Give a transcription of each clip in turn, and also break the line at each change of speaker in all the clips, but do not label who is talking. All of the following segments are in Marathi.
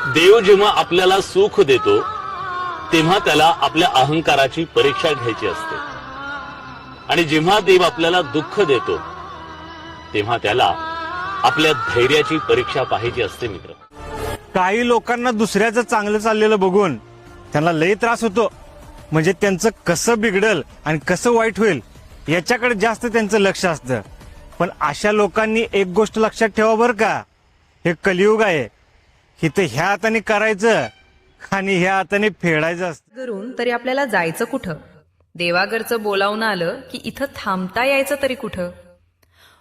देव जेव्हा आपल्याला सुख देतो तेव्हा त्याला आपल्या अहंकाराची परीक्षा घ्यायची असते, आणि जेव्हा देव आपल्याला दुःख देतो तेव्हा त्याला आपल्या धैर्याची परीक्षा पाहायची असते. मित्र,
काही लोकांना दुसऱ्याचं चांगलं चाललेलं बघून त्यांना लई त्रास होतो. म्हणजे त्यांचं कसं बिघडल आणि कसं वाईट होईल याच्याकडे जास्त त्यांचं लक्ष असतं. पण अशा लोकांनी एक गोष्ट लक्षात ठेवा बरं का, हे कलियुग आहे. इथं ह्या हाताने करायचं आणि ह्या हाताने फेडायचं असतं.
करून तरी आपल्याला जायचं कुठं? देवाघरचं बोलावून आलं की इथं थांबता यायचं तरी कुठं?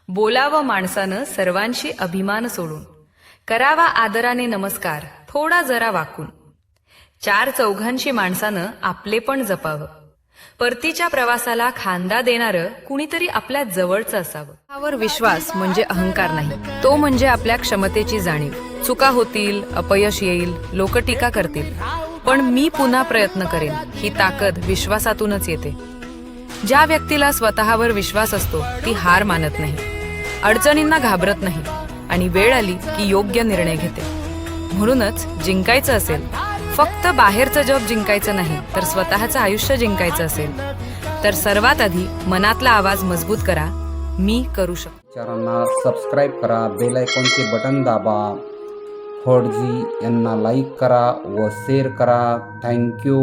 बोलावं माणसानं सर्वांशी अभिमान सोडून, करावा आदराने नमस्कार थोडा जरा वाकून. चार चौघांशी माणसानं आपले पण जपावं. परतीच्या प्रवासाला खांदा देणारं कुणीतरी आपल्या जवळचं असावं. त्यावर विश्वास म्हणजे अहंकार नाही, तो म्हणजे आपल्या क्षमतेची जाणीव. चुका होतील, अपयश येईल, लोक टीका करतील, पण मी पुन्हा प्रयत्न करेन ही ताकद विश्वासातूनच येते. ज्या व्यक्तीला स्वतःवर विश्वास असतो ती हार मानत नाही, अडचणींना घाबरत नाही आणि वेळ आली की योग्य निर्णय घेते. म्हणूनच जिंकायचं असेल, फक्त बाहेरचं जग जिंकायचं नाही तर स्वतःचं आयुष्य जिंकायचं असेल तर सर्वात आधी मनातला आवाज मजबूत करा, मी करू शकतो.
चॅनलला सबस्क्राईब करा, बेल आयकॉनचे बटन दाबा, फडजी यांना लाईक करा व शेअर करा. थँक्यू.